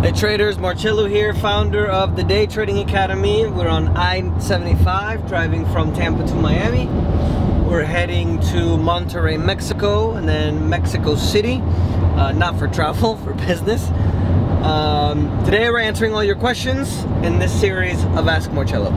Hey traders, Marcello here, founder of the Day Trading Academy. We're on I-75 driving from Tampa to Miami. We're heading to Monterrey, Mexico, and then Mexico City, not for travel, for business. Today we're answering all your questions in this series of Ask Marcello.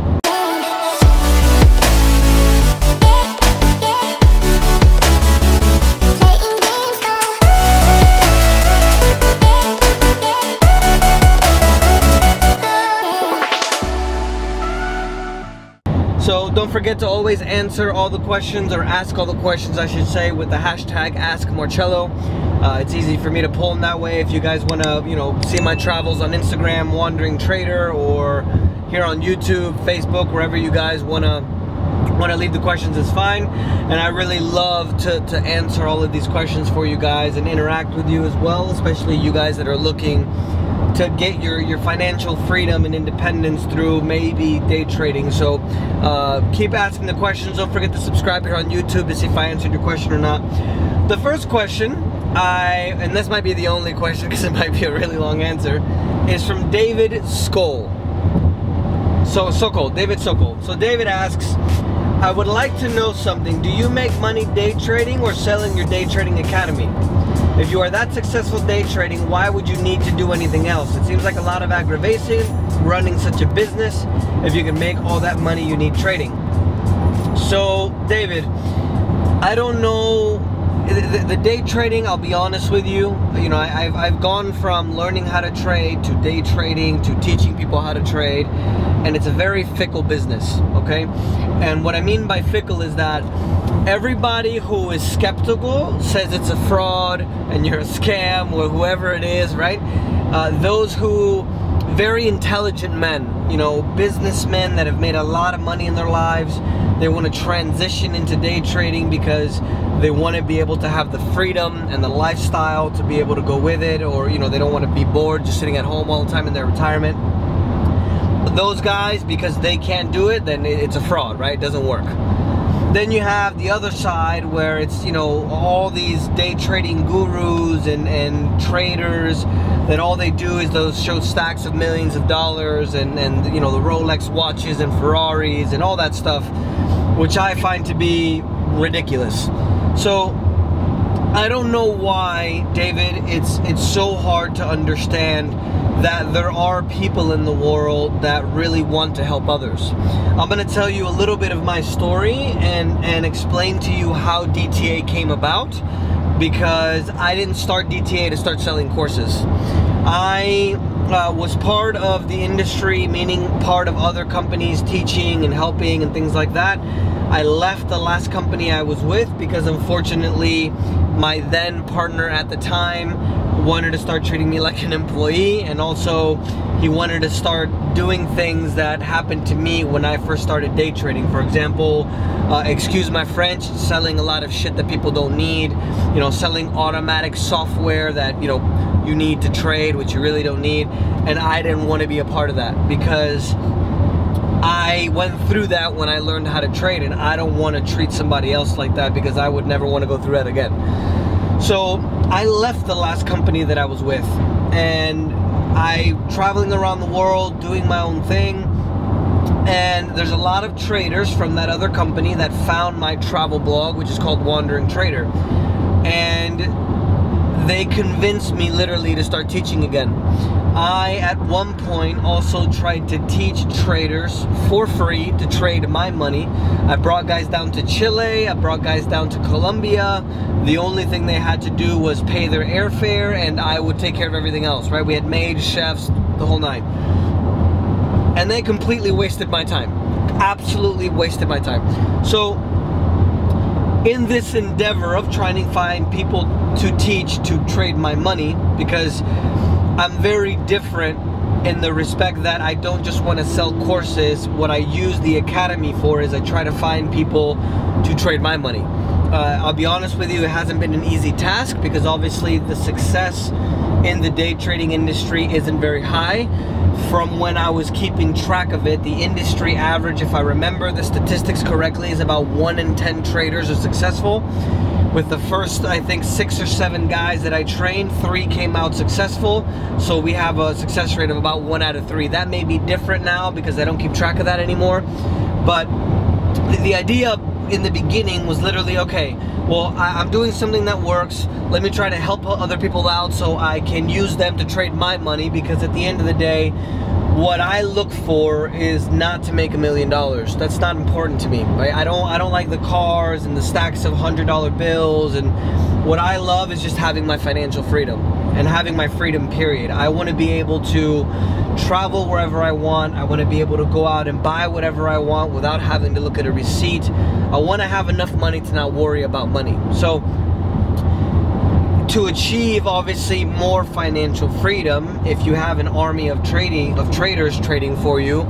So don't forget to always answer all the questions, or ask all the questions I should say, with the hashtag AskMarcello. It's easy for me to pull them that way. If you guys want to, see my travels on Instagram, Wandering Trader, or here on YouTube, Facebook, wherever you guys want to leave the questions is fine. And I really love to answer all of these questions for you guys and interact with you as well, especially you guys that are looking to get your financial freedom and independence through maybe day trading. So keep asking the questions. Don't forget to subscribe here on YouTube to see if I answered your question or not. The first question, and this might be the only question because it might be a really long answer, is from David Sokol. David Sokol. So David asks, I would like to know something. Do you make money day trading or selling your day trading academy? If you are that successful day trading, why would you need to do anything else? It seems like a lot of aggravation running such a business if you can make all that money you need trading. So, David, I don't know. The day trading, I'll be honest with you, I've gone from learning how to trade to day trading to teaching people how to trade, and it's a very fickle business, okay? And what I mean by fickle is that everybody who is skeptical says it's a fraud and you're a scam, or whoever it is, right? Those who, very intelligent men, businessmen that have made a lot of money in their lives, they want to transition into day trading because they want to be able to have the freedom and the lifestyle to be able to go with it, or they don't want to be bored just sitting at home all the time in their retirement. But those guys, because they can't do it, then it's a fraud, right? It doesn't work. Then you have the other side where it's, all these day trading gurus and traders that all they do is those show stacks of millions of dollars and the Rolex watches and Ferraris and all that stuff, which I find to be ridiculous. So I don't know why, David, it's so hard to understand that there are people in the world that really want to help others. I'm going to tell you a little bit of my story and explain to you how DTA came about, because I didn't start DTA to start selling courses. I was part of the industry, meaning part of other companies teaching and helping and things like that. I left the last company I was with because unfortunately my then partner at the time wanted to start treating me like an employee, and also he wanted to start doing things that happened to me when I first started day trading. For example, excuse my French, selling a lot of shit that people don't need, selling automatic software that you need to trade, which you really don't need. And I didn't want to be a part of that because I went through that when I learned how to trade, and I don't want to treat somebody else like that because I would never want to go through that again. So I left the last company that I was with, and I'm traveling around the world doing my own thing. And there's a lot of traders from that other company that found my travel blog, which is called Wandering Trader. And they convinced me literally to start teaching again. I, at one point, also tried to teach traders for free to trade my money. I brought guys down to Chile, I brought guys down to Colombia. The only thing they had to do was pay their airfare, and I would take care of everything else, right? We had maids, chefs, the whole nine. And they completely wasted my time. Absolutely wasted my time. So, in this endeavor of trying to find people to teach to trade my money, because I'm very different in the respect that I don't just want to sell courses. What I use the academy for is I try to find people to trade my money. I'll be honest with you, it hasn't been an easy task because obviously the success in the day trading industry isn't very high. From when I was keeping track of it, the industry average, if I remember the statistics correctly, is about 1 in 10 traders are successful. With the first, I think, 6 or 7 guys that I trained, 3 came out successful. So we have a success rate of about 1 out of 3. That may be different now because I don't keep track of that anymore. But the idea in the beginning was literally, okay, well, I'm doing something that works. Let me try to help other people out so I can use them to trade my money, because at the end of the day, what I look for is not to make $1 million. That's not important to me, right? I don't like the cars and the stacks of $100 bills, and what I love is just having my financial freedom and having my freedom, period. I want to be able to travel wherever I want. I want to be able to go out and buy whatever I want without having to look at a receipt. I want to have enough money to not worry about money. So to achieve obviously more financial freedom, if you have an army of traders trading for you,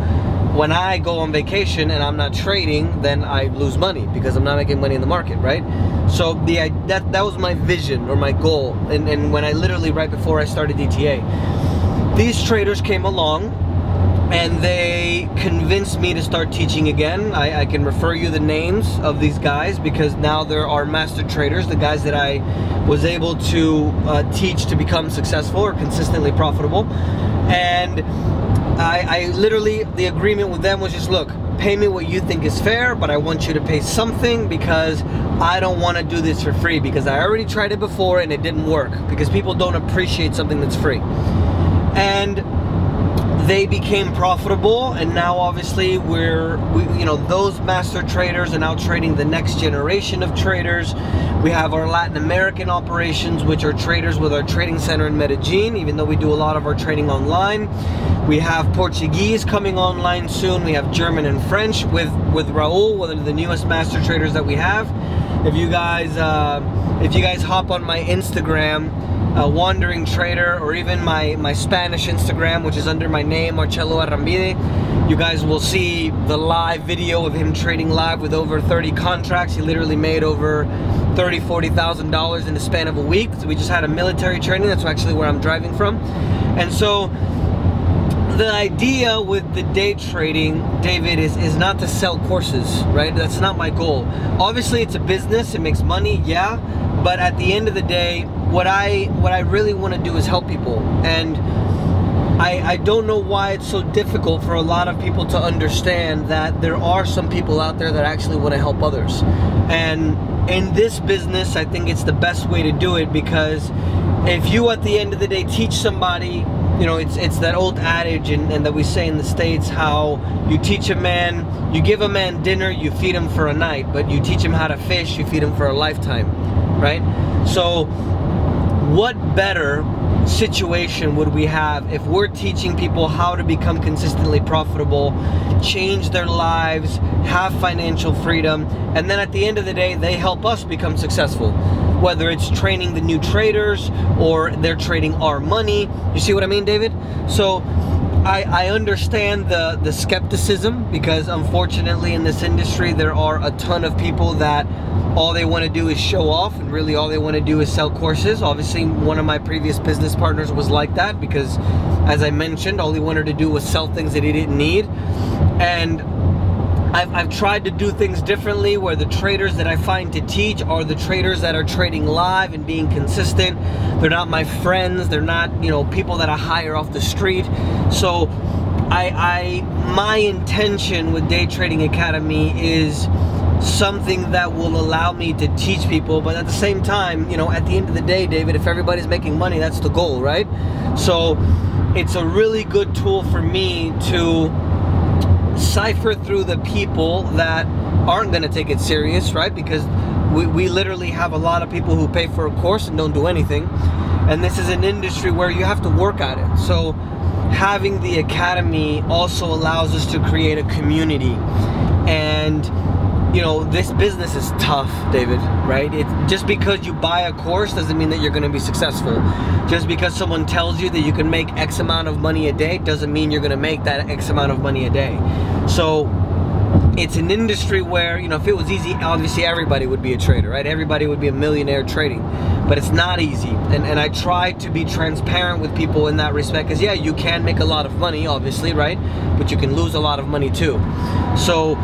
when I go on vacation and I'm not trading, then I lose money because I'm not making money in the market, right? So that was my vision or my goal. And when I literally, right before I started DTA, these traders came along and they convinced me to start teaching again. I can refer you the names of these guys because now there are master traders, the guys that I was able to teach to become successful or consistently profitable. And I literally, the agreement with them was just, look, pay me what you think is fair, but I want you to pay something because I don't want to do this for free, because I already tried it before and it didn't work, because people don't appreciate something that's free. And they became profitable, and now obviously you know, those master traders are now trading the next generation of traders. We have our Latin American operations, which are traders with our trading center in Medellin, even though we do a lot of our trading online. We have Portuguese coming online soon. We have German and French with Raul, one of the newest master traders that we have. If you guys hop on my Instagram, Wandering Trader, or even my Spanish Instagram, which is under my name, Marcelo Arrambide, you guys will see the live video of him trading live with over 30 contracts. He literally made over $30,000–$40,000 in the span of a week. So we just had a military training. That's actually where I'm driving from. And so the idea with the day trading, David, is not to sell courses, right? That's not my goal. Obviously, it's a business. It makes money, yeah. But at the end of the day, what I really want to do is help people. And I don't know why it's so difficult for a lot of people to understand that there are some people out there that actually want to help others. And in this business, I think it's the best way to do it, because if you at the end of the day teach somebody, you know, it's that old adage and that we say in the States, how you teach a man, you give a man dinner, you feed him for a night, but you teach him how to fish, you feed him for a lifetime, right? So what better situation would we have if we're teaching people how to become consistently profitable, change their lives, have financial freedom, and then at the end of the day, they help us become successful. Whether it's training the new traders or they're trading our money. You see what I mean, David? So I understand the skepticism, because unfortunately in this industry there are a ton of people that all they want to do is show off, and really all they want to do is sell courses. Obviously one of my previous business partners was like that, because as I mentioned, all he wanted to do was sell things that he didn't need. And I've tried to do things differently, where the traders that I find to teach are the traders that are trading live and being consistent. They're not my friends. They're not, you know, people that I hire off the street. So my intention with Day Trading Academy is something that will allow me to teach people, but at the same time, you know, at the end of the day, David, if everybody's making money, that's the goal, right? So it's a really good tool for me to cipher through the people that aren't going to take it serious, right? Because we literally have a lot of people who pay for a course and don't do anything, and this is an industry where you have to work at it. So having the academy also allows us to create a community. And you know, this business is tough, David, right? Just because you buy a course doesn't mean that you're going to be successful. Just because someone tells you that you can make X amount of money a day doesn't mean you're going to make that X amount of money a day. So it's an industry where, you know, if it was easy, obviously everybody would be a trader, right? Everybody would be a millionaire trading, but it's not easy. And I try to be transparent with people in that respect, because yeah, you can make a lot of money, obviously, right? But you can lose a lot of money too. So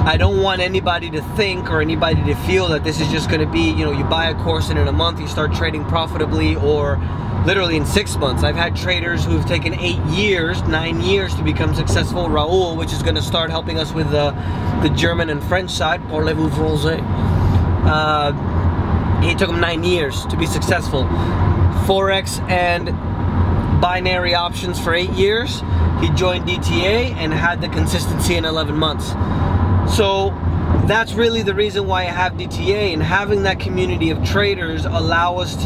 I don't want anybody to think or anybody to feel that this is just going to be, you know, you buy a course and in a month you start trading profitably, or literally in 6 months. I've had traders who've taken 8 years, 9 years to become successful. Raul, which is going to start helping us with the German and French side, parlez-vous français? He took him 9 years to be successful. Forex and binary options for 8 years. He joined DTA and had the consistency in 11 months. So that's really the reason why I have DTA, and having that community of traders allows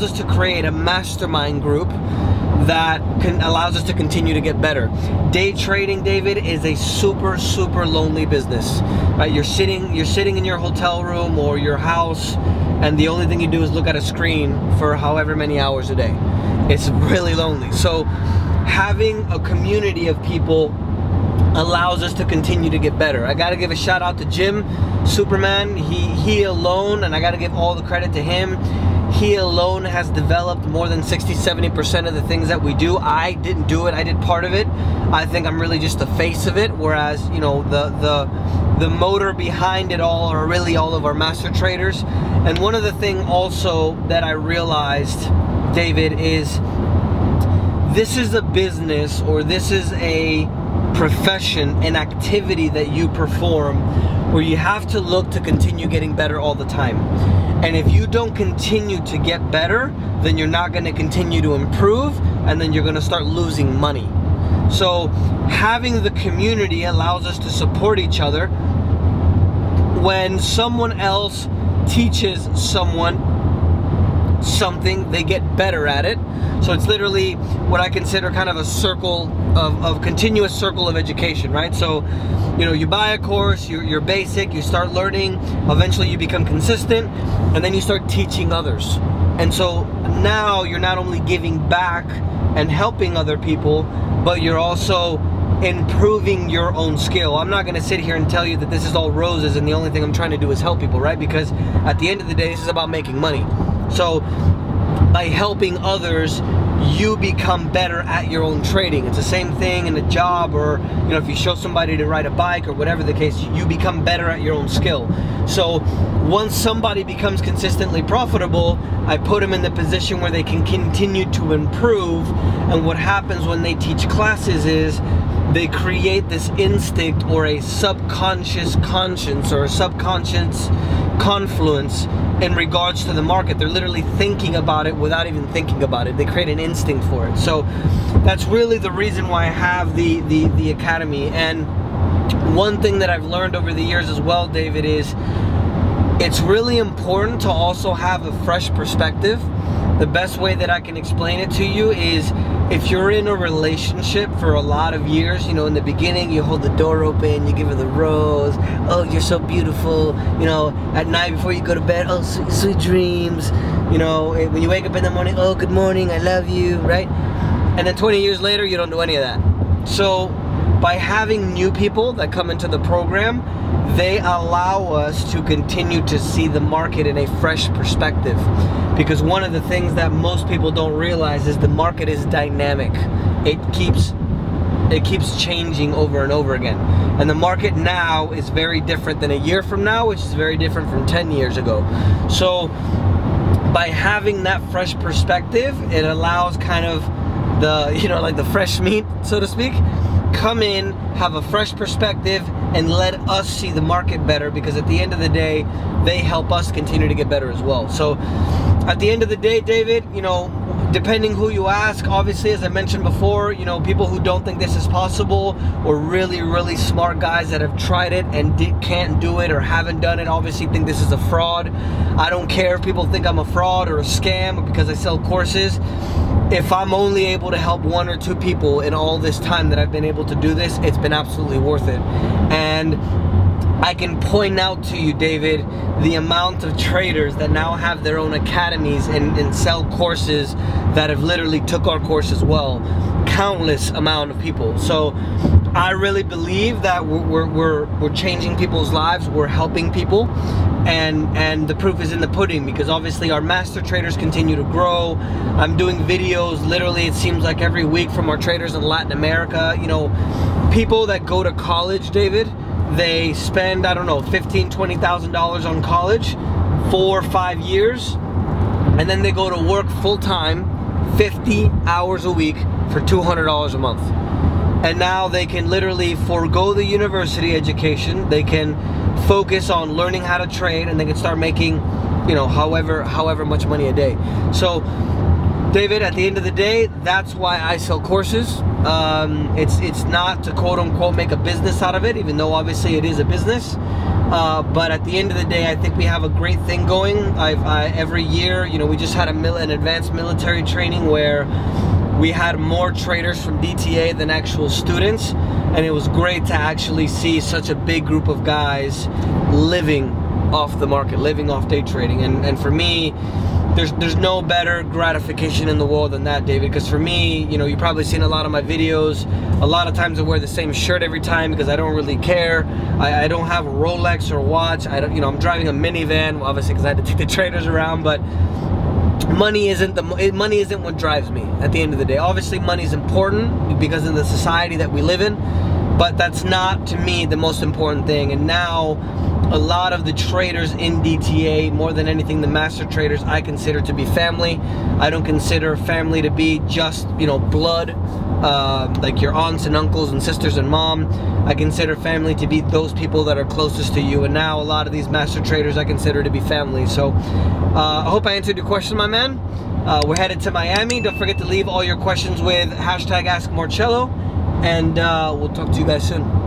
us to create a mastermind group that allows us to continue to get better. Day trading, David, is a super, super lonely business. Right? You're sitting in your hotel room or your house, and the only thing you do is look at a screen for however many hours a day. It's really lonely. So having a community of people allows us to continue to get better. I gotta give a shout out to Jim Superman. He alone, and I gotta give all the credit to him, he alone has developed more than 60-70% of the things that we do. I didn't do it, I did part of it. I think I'm really just the face of it, whereas, you know, the motor behind it all are really all of our master traders. And one of the things also that I realized, David, is this is a business, or this is a profession, an activity that you perform where you have to look to continue getting better all the time. And if you don't continue to get better, then you're not going to continue to improve, and then you're going to start losing money. So having the community allows us to support each other. When someone else teaches someone something, they get better at it. So it's literally what I consider kind of a circle of continuous circle of education, right? So, you know, you buy a course, you're basic, you start learning, eventually you become consistent, and then you start teaching others. And so now you're not only giving back and helping other people, but you're also improving your own skill. I'm not going to sit here and tell you that this is all roses and the only thing I'm trying to do is help people, right? Because at the end of the day, this is about making money. So by helping others, you become better at your own trading. It's the same thing in a job, or, you know, if you show somebody to ride a bike or whatever the case, you become better at your own skill. So once somebody becomes consistently profitable, I put them in the position where they can continue to improve. And what happens when they teach classes is they create this instinct, or a subconscious conscience, or a subconscious confluence in regards to the market. They're literally thinking about it without even thinking about it. They create an instinct for it. So that's really the reason why I have the academy. And one thing that I've learned over the years as well, David, is it's really important to also have a fresh perspective. The best way that I can explain it to you is, if you're in a relationship for a lot of years, you know, in the beginning you hold the door open, you give her the rose, oh, you're so beautiful, you know, at night before you go to bed, oh, sweet dreams, you know, when you wake up in the morning, oh, good morning, I love you, right? And then 20 years later, you don't do any of that. So by having new people that come into the program, they allow us to continue to see the market in a fresh perspective. Because one of the things that most people don't realize is the market is dynamic. It keeps changing over and over again. And the market now is very different than a year from now, which is very different from 10 years ago. So by having that fresh perspective, it allows kind of the, you know, like the fresh meat, so to speak, come in, have a fresh perspective, and let us see the market better, because at the end of the day, they help us continue to get better as well. So at the end of the day, David, you know, depending who you ask, obviously, as I mentioned before, you know, people who don't think this is possible, or really, really smart guys that have tried it and can't do it or haven't done it, obviously think this is a fraud. I don't care if people think I'm a fraud or a scam because I sell courses. If I'm only able to help 1 or 2 people in all this time that I've been able to do this, it's been absolutely worth it. And I can point out to you, David, the amount of traders that now have their own academies and sell courses that have literally took our course as well. Countless amount of people. So I really believe that we're changing people's lives, we're helping people, and the proof is in the pudding, because obviously our master traders continue to grow. I'm doing videos literally, it seems like every week, from our traders in Latin America. You know, people that go to college, David, they spend, I don't know, $15,000, $20,000 on college, 4 or 5 years, and then they go to work full-time, 50 hours a week for $200 a month. And now they can literally forego the university education, they can focus on learning how to trade, and they can start making, you know, however much money a day. So David, at the end of the day, that's why I sell courses. It's not to quote unquote make a business out of it, even though obviously it is a business. But at the end of the day, I think we have a great thing going. Every year, you know, we just had an advanced military training where we had more traders from DTA than actual students, and it was great to actually see such a big group of guys living off the market, living off day trading. And for me, there's no better gratification in the world than that, David, because for me, you know, you've probably seen a lot of my videos. A lot of times I wear the same shirt every time because I don't really care. I don't have a Rolex or a watch. I don't, you know, I'm driving a minivan, obviously, because I had to take the traders around, but money isn't what drives me at the end of the day. Obviously, money is important because of the society that we live in, but that's not, to me, the most important thing. And now, a lot of the traders in DTA, more than anything, the master traders, I consider to be family. I don't consider family to be just, you know, blood, like your aunts and uncles and sisters and mom. I consider family to be those people that are closest to you. And now a lot of these master traders I consider to be family. So I hope I answered your question, my man. We're headed to Miami. Don't forget to leave all your questions with #AskMarcello, and we'll talk to you guys soon.